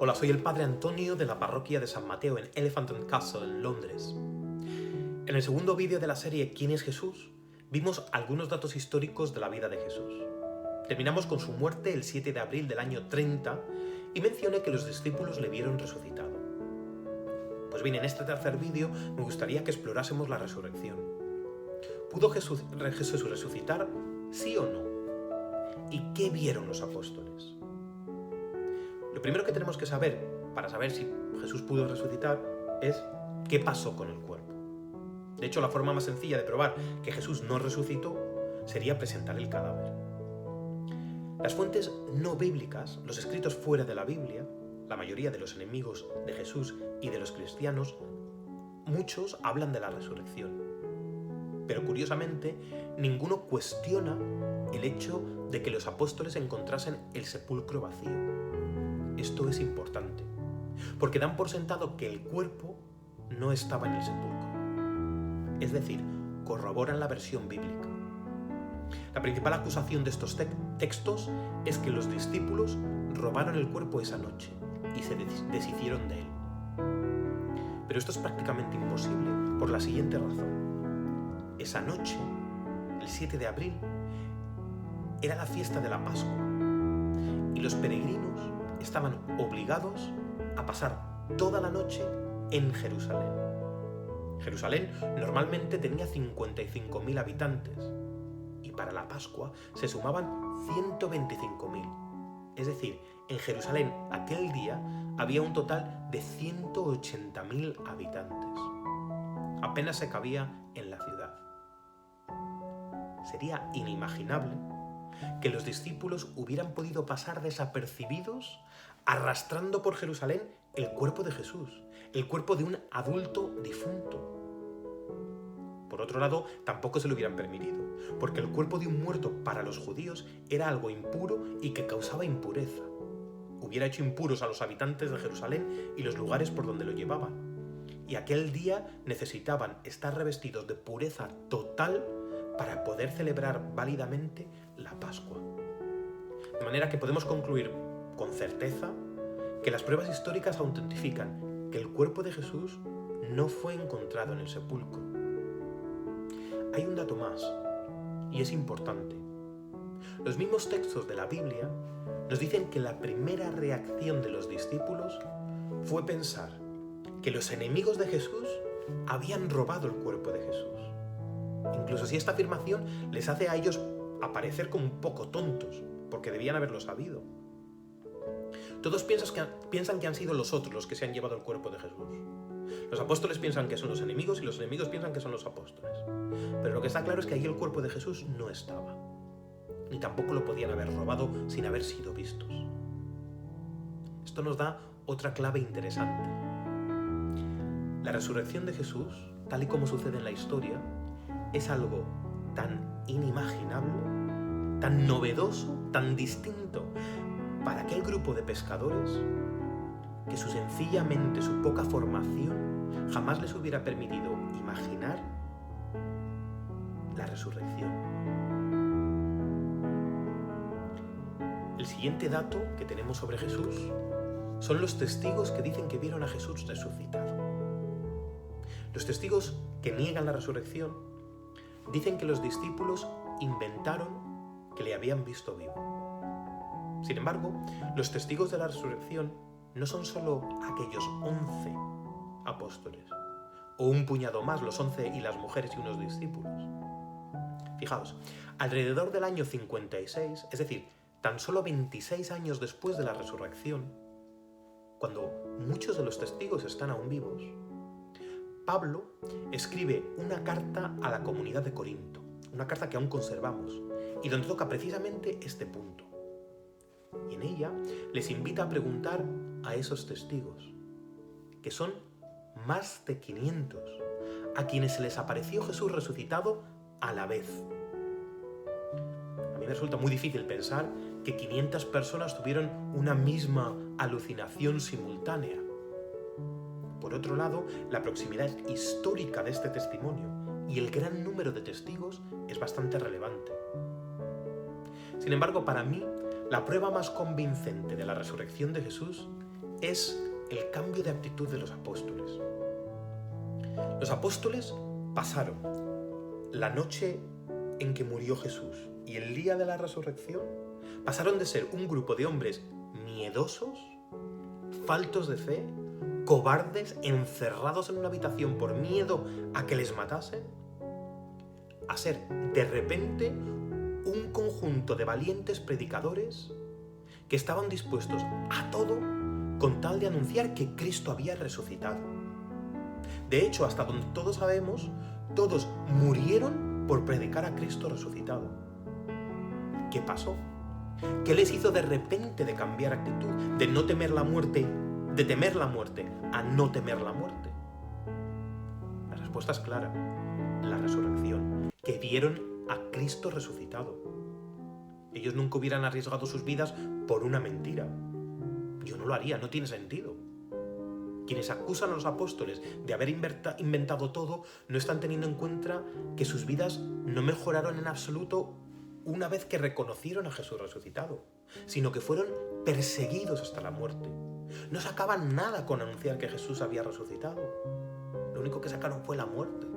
Hola, soy el Padre Antonio de la parroquia de San Mateo en Elephant and Castle, en Londres. En el segundo vídeo de la serie ¿Quién es Jesús?, vimos algunos datos históricos de la vida de Jesús. Terminamos con su muerte el 7 de abril del año 30 y mencioné que los discípulos le vieron resucitado. Pues bien, en este tercer vídeo me gustaría que explorásemos la resurrección. ¿Pudo Jesús resucitar, sí o no? ¿Y qué vieron los apóstoles? Lo primero que tenemos que saber, para saber si Jesús pudo resucitar, es qué pasó con el cuerpo. De hecho, la forma más sencilla de probar que Jesús no resucitó sería presentar el cadáver. Las fuentes no bíblicas, los escritos fuera de la Biblia, la mayoría de los enemigos de Jesús y de los cristianos, muchos hablan de la resurrección. Pero curiosamente, ninguno cuestiona el hecho de que los apóstoles encontrasen el sepulcro vacío. Esto es importante, porque dan por sentado que el cuerpo no estaba en el sepulcro. Es decir, corroboran la versión bíblica. La principal acusación de estos textos es que los discípulos robaron el cuerpo esa noche y se deshicieron de él. Pero esto es prácticamente imposible por la siguiente razón. Esa noche, el 7 de abril, era la fiesta de la Pascua y los peregrinos estaban obligados a pasar toda la noche en Jerusalén. Jerusalén normalmente tenía 55.000 habitantes y para la Pascua se sumaban 125.000. Es decir, en Jerusalén aquel día había un total de 180.000 habitantes. Apenas se cabía en la ciudad. Sería inimaginable que los discípulos hubieran podido pasar desapercibidos arrastrando por Jerusalén el cuerpo de Jesús, el cuerpo de un adulto difunto. Por otro lado, tampoco se lo hubieran permitido, porque el cuerpo de un muerto para los judíos era algo impuro y que causaba impureza. Hubiera hecho impuros a los habitantes de Jerusalén y los lugares por donde lo llevaban. Y aquel día necesitaban estar revestidos de pureza total para poder celebrar válidamente la Pascua. De manera que podemos concluir con certeza que las pruebas históricas autentifican que el cuerpo de Jesús no fue encontrado en el sepulcro. Hay un dato más, y es importante. Los mismos textos de la Biblia nos dicen que la primera reacción de los discípulos fue pensar que los enemigos de Jesús habían robado el cuerpo de Jesús. Incluso si esta afirmación les hace a ellos aparecer como un poco tontos, porque debían haberlo sabido. Todos piensan que han sido los otros los que se han llevado el cuerpo de Jesús. Los apóstoles piensan que son los enemigos y los enemigos piensan que son los apóstoles. Pero lo que está claro es que allí el cuerpo de Jesús no estaba. Ni tampoco lo podían haber robado sin haber sido vistos. Esto nos da otra clave interesante. La resurrección de Jesús, tal y como sucede en la historia, es algo tan inimaginable, tan novedoso, tan distinto para aquel grupo de pescadores que sencillamente su poca formación jamás les hubiera permitido imaginar la resurrección. El siguiente dato que tenemos sobre Jesús son los testigos que dicen que vieron a Jesús resucitado. Los testigos que niegan la resurrección dicen que los discípulos inventaron que le habían visto vivo. Sin embargo, los testigos de la resurrección no son solo aquellos 11 apóstoles, o un puñado más, los 11 y las mujeres y unos discípulos. Fijaos, alrededor del año 56, es decir, tan solo 26 años después de la resurrección, cuando muchos de los testigos están aún vivos, Pablo escribe una carta a la comunidad de Corinto, una carta que aún conservamos, y donde toca precisamente este punto. Y en ella les invita a preguntar a esos testigos, que son más de 500, a quienes se les apareció Jesús resucitado a la vez. A mí me resulta muy difícil pensar que 500 personas tuvieron una misma alucinación simultánea. Por otro lado, la proximidad histórica de este testimonio y el gran número de testigos es bastante relevante. Sin embargo, para mí, la prueba más convincente de la resurrección de Jesús es el cambio de actitud de los apóstoles. Los apóstoles pasaron la noche en que murió Jesús y el día de la resurrección, pasaron de ser un grupo de hombres miedosos, faltos de fe, cobardes, encerrados en una habitación por miedo a que les matasen, a ser de repente un conjunto de valientes predicadores que estaban dispuestos a todo con tal de anunciar que Cristo había resucitado. De hecho, hasta donde todos sabemos, todos murieron por predicar a Cristo resucitado. ¿Qué pasó? ¿Qué les hizo de repente de cambiar actitud, de no temer la muerte, de temer la muerte a no temer la muerte? La respuesta es clara: la resurrección, que vieron a Cristo resucitado. Ellos nunca hubieran arriesgado sus vidas por una mentira. Yo no lo haría, no tiene sentido. Quienes acusan a los apóstoles de haber inventado todo no están teniendo en cuenta que sus vidas no mejoraron en absoluto una vez que reconocieron a Jesús resucitado, sino que fueron perseguidos hasta la muerte. No sacaban nada con anunciar que Jesús había resucitado. Lo único que sacaron fue la muerte.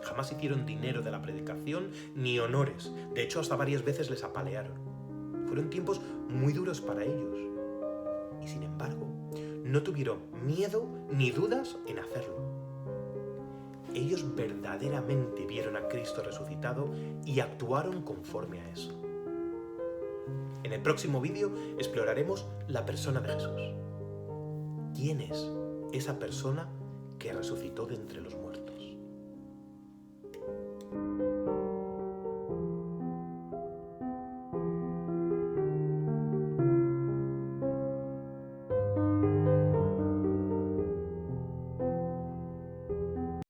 Jamás hicieron dinero de la predicación ni honores. De hecho, hasta varias veces les apalearon. Fueron tiempos muy duros para ellos. Y sin embargo, no tuvieron miedo ni dudas en hacerlo. Ellos verdaderamente vieron a Cristo resucitado y actuaron conforme a eso. En el próximo vídeo exploraremos la persona de Jesús. ¿Quién es esa persona que resucitó de entre los muertos?